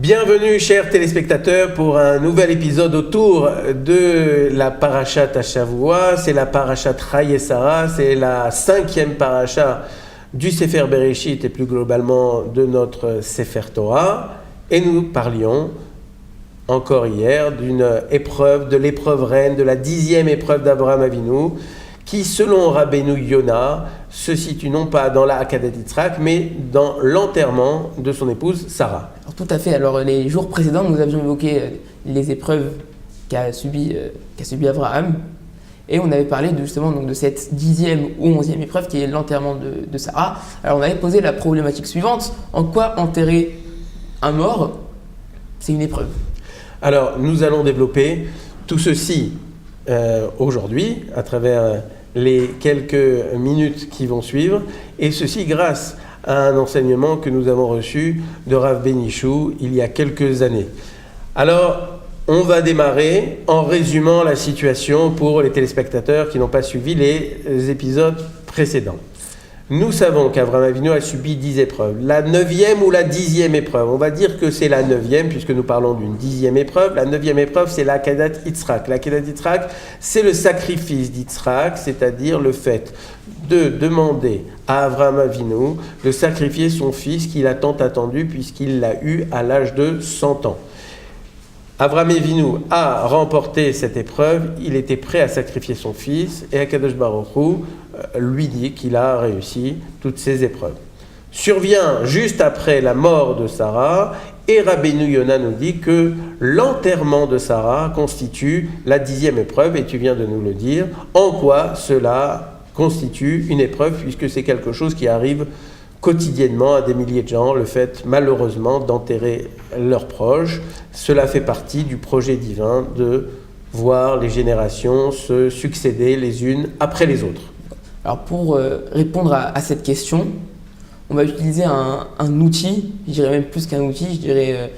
Bienvenue chers téléspectateurs pour un nouvel épisode autour de la parashat Hashavua. C'est la parashat Chayei Sarah, c'est la 5e parasha du Sefer Bereshit et plus globalement de notre Sefer Torah. Et nous parlions encore hier d'une épreuve, de l'épreuve reine, de la 10e épreuve d'Abraham Avinu, qui selon Rabbeinu Yonah se situe non pas dans la Hakadat Yitzhak, mais dans l'enterrement de son épouse Sarah. Alors, tout à fait. Alors les jours précédents, nous avions évoqué les épreuves qu'a subi Abraham, et on avait parlé justement de cette 10e ou 11e épreuve qui est l'enterrement de Sarah. Alors on avait posé la problématique suivante: en quoi enterrer un mort, c'est une épreuve? Alors nous allons développer tout ceci aujourd'hui à travers les quelques minutes qui vont suivre, et ceci grâce à un enseignement que nous avons reçu de Rav Benichou il y a quelques années. Alors, on va démarrer en résumant la situation pour les téléspectateurs qui n'ont pas suivi les épisodes précédents. Nous savons qu'Abraham Avinu a subi 10 épreuves. La 9e ou la 10e épreuve, on va dire que c'est la 9e puisque nous parlons d'une 10e épreuve. La 9e épreuve, c'est la Hakadat Yitzhak. La Hakadat Yitzhak, c'est le sacrifice d'Yitzhak, c'est-à-dire le fait de demander à Abraham Avinu de sacrifier son fils qu'il a tant attendu puisqu'il l'a eu à l'âge de 100 ans. Abraham Avinu a remporté cette épreuve, il était prêt à sacrifier son fils, et Akadosh Baruch Hu lui dit qu'il a réussi toutes ces épreuves. Survient juste après la mort de Sarah, et Rabbeinu Yonah nous dit que l'enterrement de Sarah constitue la 10e épreuve, et tu viens de nous le dire. En quoi cela constitue une épreuve, puisque c'est quelque chose qui arrive quotidiennement à des milliers de gens, le fait malheureusement d'enterrer leurs proches. Cela fait partie du projet divin de voir les générations se succéder les unes après les autres. Alors pour répondre à cette question, on va utiliser un outil, je dirais même plus qu'un outil, je dirais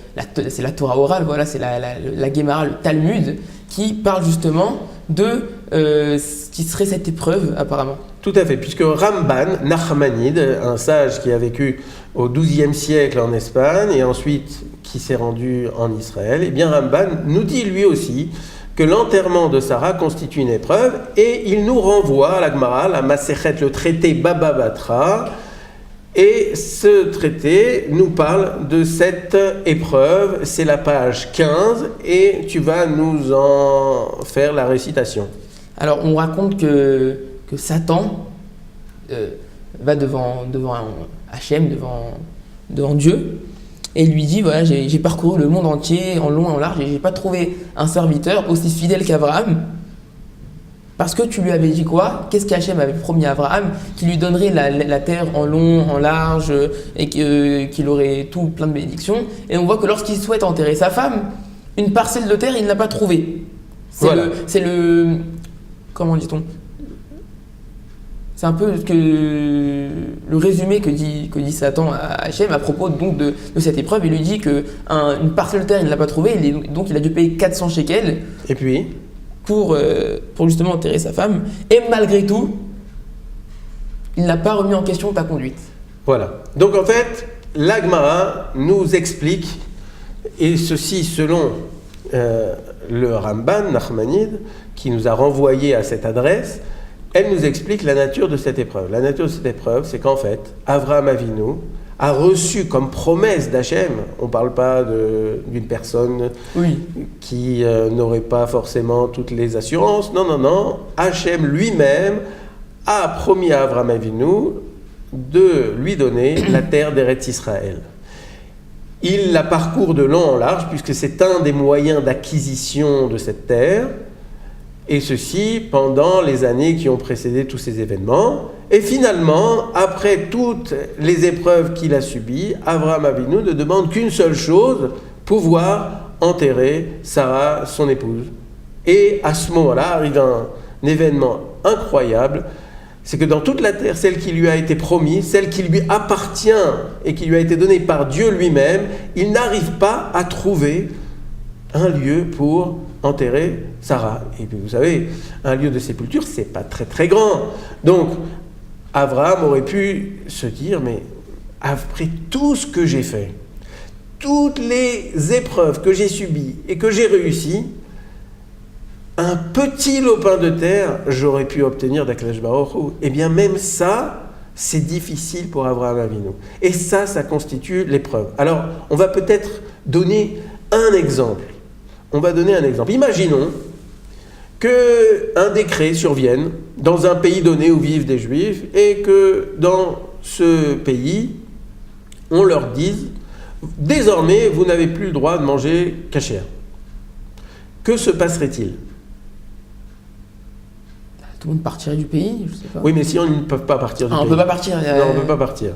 c'est la Torah orale, voilà, c'est la Gemara, le Talmud, qui parle justement de ce qui serait cette épreuve apparemment. Tout à fait, puisque Ramban Nachmanide, un sage qui a vécu au XIIe siècle en Espagne et ensuite qui s'est rendu en Israël, eh bien Ramban nous dit lui aussi que l'enterrement de Sarah constitue une épreuve, et il nous renvoie à la Gemara, la Masechet, le traité Baba Batra, et ce traité nous parle de cette épreuve. C'est la page 15 et tu vas nous en faire la récitation. Alors on raconte que Satan va devant Hachem, devant Dieu, et lui dit: voilà, j'ai parcouru le monde entier en long et en large et j'ai pas trouvé un serviteur aussi fidèle qu'Abraham. Parce que tu lui avais dit quoi? Qu'est-ce qu'Hachem avait promis à Abraham? Qu'il lui donnerait la terre en long, en large, et qu'il aurait tout plein de bénédictions. Et on voit que lorsqu'il souhaite enterrer sa femme, une parcelle de terre, il n'a pas trouvé. Comment dit-on? C'est un peu le résumé que dit Satan à Hachem à propos donc de cette épreuve. Il lui dit qu'une parcelle de terre, il ne l'a pas trouvée, donc il a dû payer 400 shekels. Et puis pour justement enterrer sa femme. Et malgré tout, il n'a pas remis en question ta conduite. Voilà. Donc en fait, la Gemara nous explique, et ceci selon le Ramban Nachmanide, qui nous a renvoyé à cette adresse, elle nous explique la nature de cette épreuve. La nature de cette épreuve, c'est qu'en fait, Abraham Avinu a reçu comme promesse d'Hachem, on ne parle pas d'une personne qui n'aurait pas forcément toutes les assurances, non, Hachem lui-même a promis à Abraham Avinu de lui donner la terre d'Eretz Israël. Il la parcourt de long en large, puisque c'est un des moyens d'acquisition de cette terre, et ceci pendant les années qui ont précédé tous ces événements. Et finalement, après toutes les épreuves qu'il a subies, Abraham Avinu ne demande qu'une seule chose: pouvoir enterrer Sarah, son épouse. Et à ce moment-là arrive un événement incroyable, c'est que dans toute la terre, celle qui lui a été promise, celle qui lui appartient et qui lui a été donnée par Dieu lui-même, il n'arrive pas à trouver un lieu pour enterrer Sarah. Et puis vous savez, un lieu de sépulture, c'est pas très très grand. Donc, Abraham aurait pu se dire: mais après tout ce que j'ai fait, toutes les épreuves que j'ai subies et que j'ai réussies, un petit lopin de terre, j'aurais pu obtenir d'Akadosh Baruch Hu. Eh bien, même ça, c'est difficile pour Avraham Avinu. Et ça constitue l'épreuve. Alors, on va peut-être donner un exemple. On va donner un exemple. Imaginons qu'un décret survienne dans un pays donné où vivent des Juifs et que dans ce pays, on leur dise « Désormais, vous n'avez plus le droit de manger kasher ». Que se passerait-il ? Tout le monde partirait du pays, je sais pas. Oui, mais si on ne peut pas partir du pays. On ne peut pas partir. Non, on ne peut pas partir.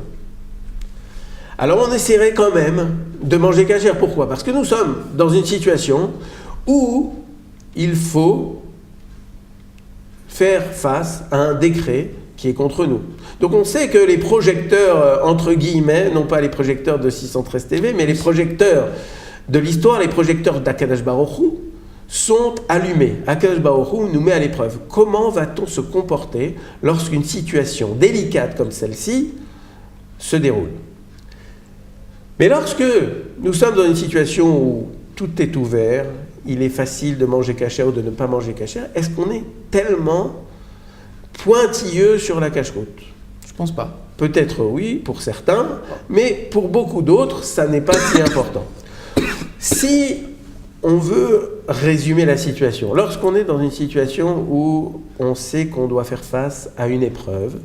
Alors on essaierait quand même de manger kasher. Pourquoi ? Parce que nous sommes dans une situation où il faut faire face à un décret qui est contre nous. Donc on sait que les projecteurs, entre guillemets, non pas les projecteurs de 613 TV, mais les projecteurs de l'histoire, les projecteurs d'Akadosh Baruch Hu, sont allumés. Akadosh Baruch Hu nous met à l'épreuve. Comment va-t-on se comporter lorsqu'une situation délicate comme celle-ci se déroule ? Mais lorsque nous sommes dans une situation où tout est ouvert, il est facile de manger kasher ou de ne pas manger kasher, est-ce qu'on est tellement pointilleux sur la cache-route ? Je pense pas. Peut-être oui, pour certains, mais pour beaucoup d'autres, ça n'est pas si important. Si on veut résumer la situation, lorsqu'on est dans une situation où on sait qu'on doit faire face à une épreuve,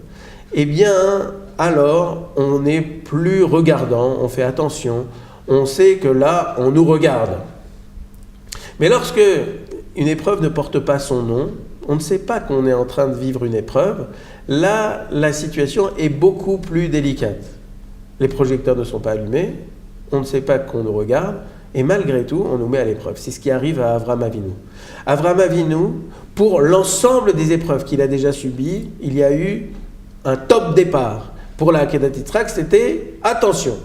eh bien, alors, on n'est plus regardant, on fait attention, on sait que là, on nous regarde. Mais lorsque une épreuve ne porte pas son nom, on ne sait pas qu'on est en train de vivre une épreuve, là, la situation est beaucoup plus délicate. Les projecteurs ne sont pas allumés, on ne sait pas qu'on nous regarde, et malgré tout, on nous met à l'épreuve. C'est ce qui arrive à Avraham Avinu. Avraham Avinu, pour l'ensemble des épreuves qu'il a déjà subies, il y a eu un top départ. Pour la Akedat Yitzhak, c'était attention.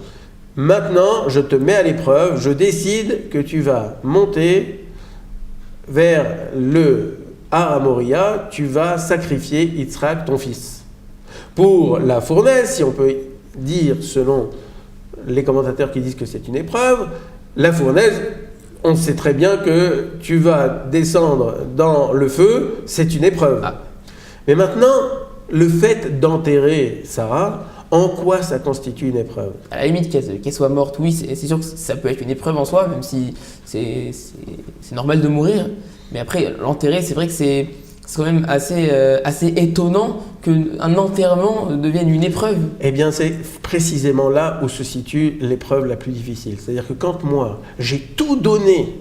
Maintenant, je te mets à l'épreuve, je décide que tu vas monter vers le Har Moriah, tu vas sacrifier Yitzhak, ton fils. Pour la fournaise, si on peut dire selon les commentateurs qui disent que c'est une épreuve, la fournaise, on sait très bien que tu vas descendre dans le feu, c'est une épreuve. Mais maintenant, le fait d'enterrer Sarah, en quoi ça constitue une épreuve ? À la limite, qu'elle soit morte, oui, c'est sûr que ça peut être une épreuve en soi, même si c'est normal de mourir. Mais après, l'enterrer, c'est vrai que c'est quand même assez étonnant qu'un enterrement devienne une épreuve. Eh bien, c'est précisément là où se situe l'épreuve la plus difficile. C'est-à-dire que quand moi, j'ai tout donné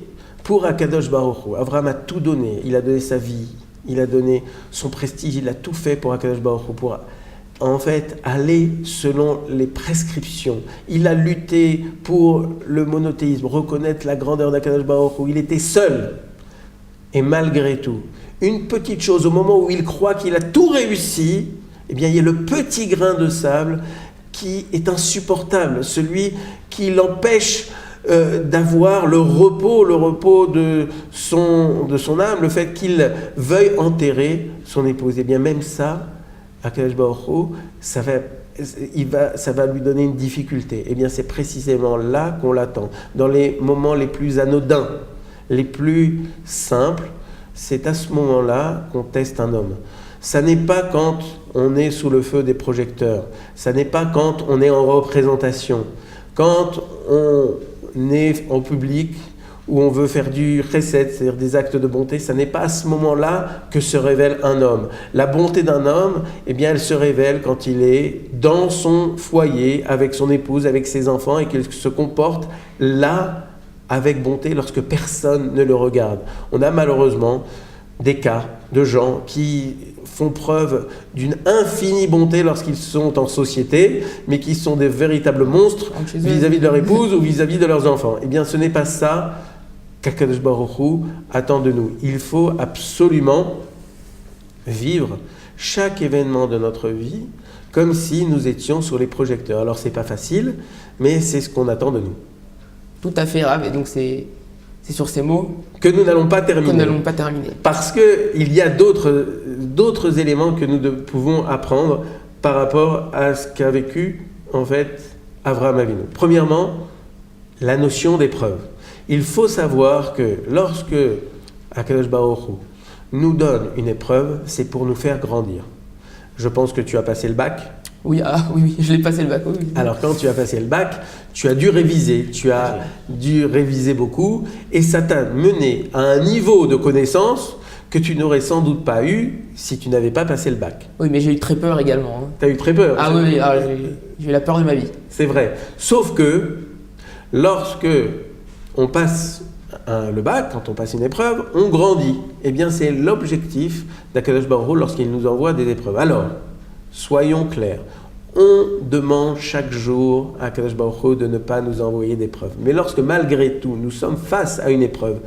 pour Akadosh Baruch Hu, Avraham a tout donné, il a donné sa vie, il a donné son prestige, il a tout fait pour Akadosh Baruch Hu, pour en fait aller selon les prescriptions. Il a lutté pour le monothéisme, reconnaître la grandeur d'Akadosh Baruch Hu. Il était seul. Et malgré tout, une petite chose, au moment où il croit qu'il a tout réussi, eh bien, il y a le petit grain de sable qui est insupportable, celui qui l'empêche d'avoir le repos de son âme, le fait qu'il veuille enterrer son épouse. Eh bien, même ça, Akadosh Baruch Hu, ça va lui donner une difficulté. Eh bien, c'est précisément là qu'on l'attend, dans les moments les plus anodins, les plus simples. C'est à ce moment-là qu'on teste un homme. Ça n'est pas quand on est sous le feu des projecteurs, ça n'est pas quand on est en représentation, quand on est en public où on veut faire du chesed, c'est-à-dire des actes de bonté, ça n'est pas à ce moment-là que se révèle un homme. La bonté d'un homme, eh bien, elle se révèle quand il est dans son foyer, avec son épouse, avec ses enfants, et qu'il se comporte là, avec bonté, lorsque personne ne le regarde. On a malheureusement des cas de gens qui font preuve d'une infinie bonté lorsqu'ils sont en société, mais qui sont des véritables monstres vis-à-vis de leur épouse ou vis-à-vis de leurs enfants. Eh bien, ce n'est pas ça qu'Akadosh Baruch Hu attend de nous. Il faut absolument vivre chaque événement de notre vie comme si nous étions sur les projecteurs. Alors, c'est pas facile, mais c'est ce qu'on attend de nous. Tout à fait, Rav, et donc c'est sur ces mots que nous n'allons pas terminer. Parce qu'il y a d'autres éléments que nous pouvons apprendre par rapport à ce qu'a vécu en fait Avraham Avinu. Premièrement, la notion d'épreuve. Il faut savoir que lorsque Akadosh Baruch Hu nous donne une épreuve, c'est pour nous faire grandir. Je pense que tu as passé le bac. Oui, oui, je l'ai passé le bac. Oui. Alors quand tu as passé le bac, tu as dû réviser, beaucoup, et ça t'a mené à un niveau de connaissance que tu n'aurais sans doute pas eu si tu n'avais pas passé le bac. Oui, mais j'ai eu très peur également. Hein. Tu as eu très peur. Ah oui, j'ai eu la peur de ma vie. C'est vrai. Sauf que lorsque on passe le bac, quand on passe une épreuve, on grandit. Eh bien, c'est l'objectif d'Akadosh Baruch Hu lorsqu'il nous envoie des épreuves. Alors, soyons clairs. On demande chaque jour à Akadosh Baruch Hu de ne pas nous envoyer d'épreuves. Mais lorsque malgré tout, nous sommes face à une épreuve,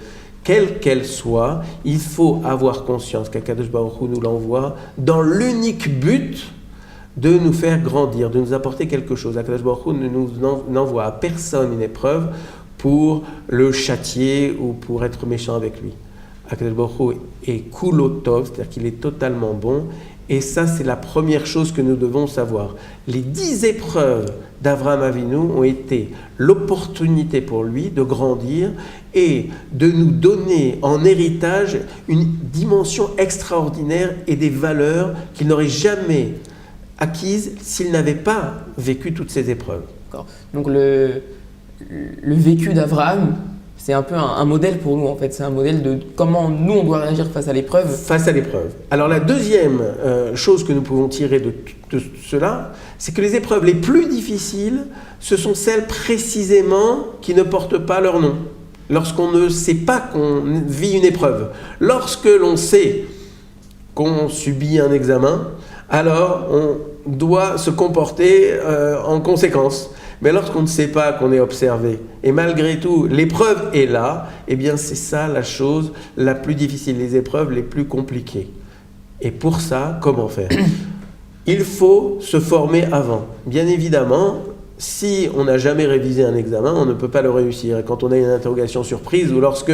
quelle qu'elle soit, il faut avoir conscience qu'Akadosh Baruch Hu nous l'envoie dans l'unique but de nous faire grandir, de nous apporter quelque chose. Akadosh Baruch Hu ne nous n'envoie à personne une épreuve pour le châtier ou pour être méchant avec lui. Akadosh Baruch Hu est kulotov, c'est-à-dire qu'il est totalement bon. Et ça, c'est la première chose que nous devons savoir. Les 10 épreuves d'Avraham Avinu ont été l'opportunité pour lui de grandir et de nous donner en héritage une dimension extraordinaire et des valeurs qu'il n'aurait jamais acquises s'il n'avait pas vécu toutes ces épreuves. D'accord. Donc le vécu d'Avraham, c'est un peu un modèle pour nous en fait, c'est un modèle de comment nous on doit réagir face à l'épreuve. Face à l'épreuve. Alors la deuxième chose que nous pouvons tirer de cela, c'est que les épreuves les plus difficiles, ce sont celles précisément qui ne portent pas leur nom. Lorsqu'on ne sait pas qu'on vit une épreuve, lorsque l'on sait qu'on subit un examen, alors on doit se comporter en conséquence. Mais lorsqu'on ne sait pas qu'on est observé, et malgré tout, l'épreuve est là, eh bien c'est ça la chose la plus difficile, les épreuves les plus compliquées. Et pour ça, comment faire ? Il faut se former avant. Bien évidemment, si on n'a jamais révisé un examen, on ne peut pas le réussir. Et quand on a une interrogation surprise, ou lorsque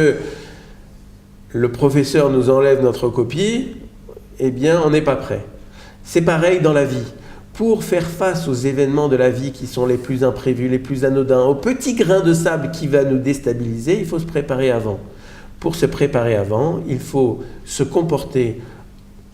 le professeur nous enlève notre copie, eh bien on n'est pas prêt. C'est pareil dans la vie. Pour faire face aux événements de la vie qui sont les plus imprévus, les plus anodins, aux petits grains de sable qui va nous déstabiliser, il faut se préparer avant. Pour se préparer avant, il faut se comporter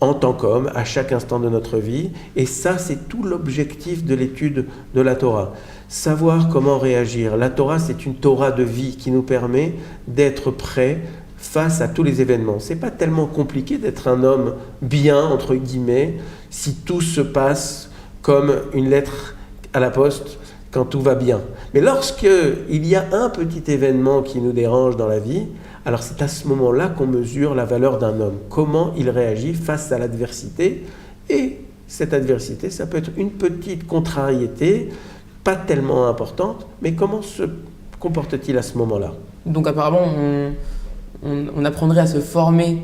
en tant qu'homme à chaque instant de notre vie. Et ça, c'est tout l'objectif de l'étude de la Torah. Savoir comment réagir. La Torah, c'est une Torah de vie qui nous permet d'être prêt face à tous les événements. C'est pas tellement compliqué d'être un homme bien, entre guillemets, si tout se passe comme une lettre à la poste quand tout va bien. Mais lorsqu'il y a un petit événement qui nous dérange dans la vie, alors c'est à ce moment-là qu'on mesure la valeur d'un homme. Comment il réagit face à l'adversité. Et cette adversité, ça peut être une petite contrariété, pas tellement importante, mais comment se comporte-t-il à ce moment-là ? Donc apparemment, on apprendrait à se former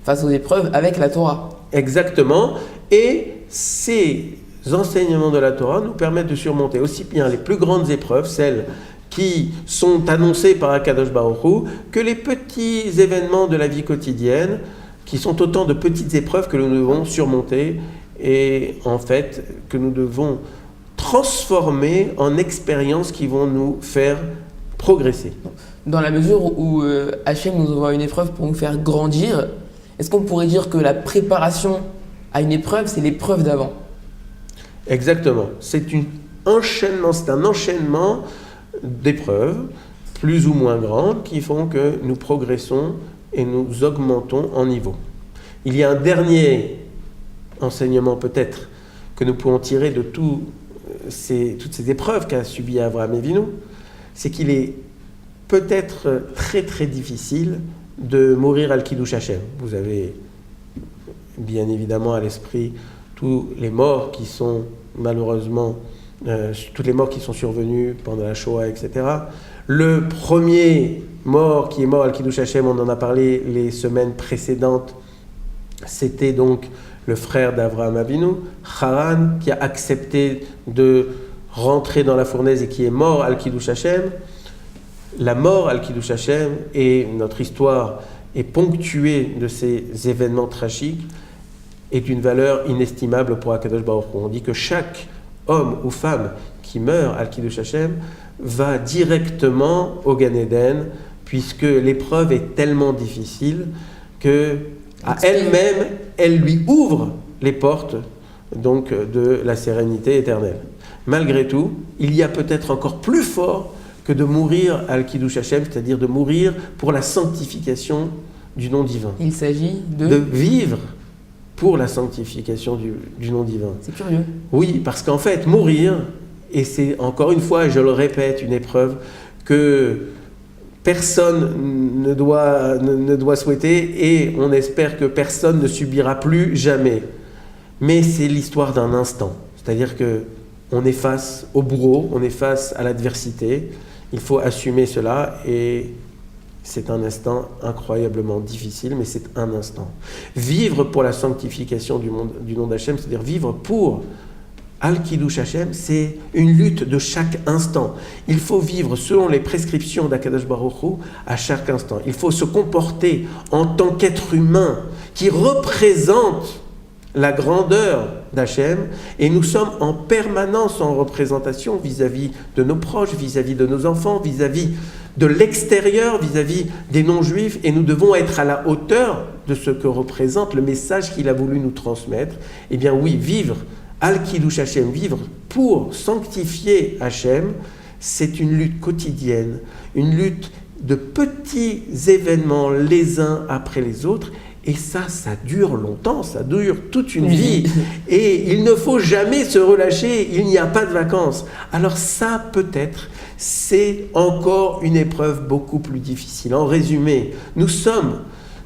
face aux épreuves avec la Torah. Exactement. Et ces enseignements de la Torah nous permettent de surmonter aussi bien les plus grandes épreuves, celles qui sont annoncées par Akadosh Baruch Hu, que les petits événements de la vie quotidienne, qui sont autant de petites épreuves que nous devons surmonter et en fait que nous devons transformer en expériences qui vont nous faire progresser. Dans la mesure où Hachem nous envoie une épreuve pour nous faire grandir, est-ce qu'on pourrait dire que la préparation à une épreuve, c'est l'épreuve d'avant ? Exactement. C'est un enchaînement d'épreuves, plus ou moins grandes, qui font que nous progressons et nous augmentons en niveau. Il y a un dernier enseignement peut-être que nous pouvons tirer de toutes ces épreuves qu'a subi Avraham Avinu, c'est qu'il est peut-être très très difficile de mourir al Kiddush Hashem. Vous avez bien évidemment à l'esprit tous les morts qui sont malheureusement, toutes les morts qui sont survenues pendant la Shoah, etc. Le premier mort qui est mort al Kiddush Hashem, on en a parlé les semaines précédentes, c'était donc le frère d'Avraham Avinu, Haran, qui a accepté de rentrer dans la fournaise et qui est mort al Kiddush Hashem. La mort al Kiddush Hashem et notre histoire est ponctuée de ces événements tragiques et d'une valeur inestimable pour Akadosh Baruch Hu. On dit que chaque homme ou femme qui qui meurt, Al-Kiddush Hashem, va directement au Gan Eden, puisque l'épreuve est tellement difficile que à elle-même, elle lui ouvre les portes donc, de la sérénité éternelle. Malgré tout, il y a peut-être encore plus fort que de mourir Al-Kiddush Hashem, c'est-à-dire de mourir pour la sanctification du nom divin. Il s'agit de vivre pour la sanctification du nom divin. C'est curieux. Oui, parce qu'en fait, mourir, et c'est encore une fois, je le répète, une épreuve que personne ne doit souhaiter, et on espère que personne ne subira plus jamais. Mais c'est l'histoire d'un instant. C'est-à-dire qu'on est face au bourreau, on est face à l'adversité. Il faut assumer cela, et c'est un instant incroyablement difficile, mais c'est un instant. Vivre pour la sanctification du nom d'Hachem, c'est-à-dire vivre pour Al-Kiddush Hashem, c'est une lutte de chaque instant. Il faut vivre selon les prescriptions d'Akadosh Baruch Hu à chaque instant. Il faut se comporter en tant qu'être humain qui représente la grandeur d'Hachem, et nous sommes en permanence en représentation vis-à-vis de nos proches, vis-à-vis de nos enfants, vis-à-vis de l'extérieur, vis-à-vis des non-juifs, et nous devons être à la hauteur de ce que représente le message qu'il a voulu nous transmettre. Eh bien oui, vivre Al-Kiddush Hashem, vivre pour sanctifier Hachem, c'est une lutte quotidienne, une lutte de petits événements les uns après les autres. Et ça dure longtemps, ça dure toute une vie. Et il ne faut jamais se relâcher, il n'y a pas de vacances. Alors ça, peut-être, c'est encore une épreuve beaucoup plus difficile. En résumé, nous sommes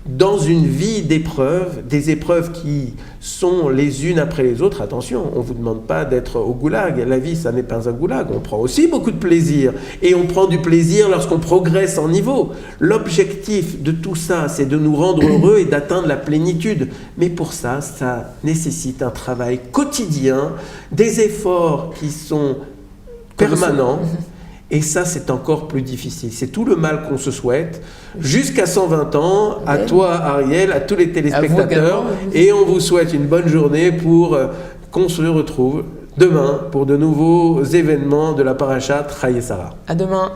dans une vie d'épreuves, des épreuves qui sont les unes après les autres. Attention, on ne vous demande pas d'être au goulag. La vie, ça n'est pas un goulag. On prend aussi beaucoup de plaisir. Et on prend du plaisir lorsqu'on progresse en niveau. L'objectif de tout ça, c'est de nous rendre heureux et d'atteindre la plénitude. Mais pour ça, ça nécessite un travail quotidien, des efforts qui sont permanents. Et ça, c'est encore plus difficile. C'est tout le mal qu'on se souhaite. Jusqu'à 120 ans, à toi, Ariel, à tous les téléspectateurs. Et on vous souhaite une bonne journée pour qu'on se retrouve demain pour de nouveaux événements de la Parashat Chayei Sarah. À demain.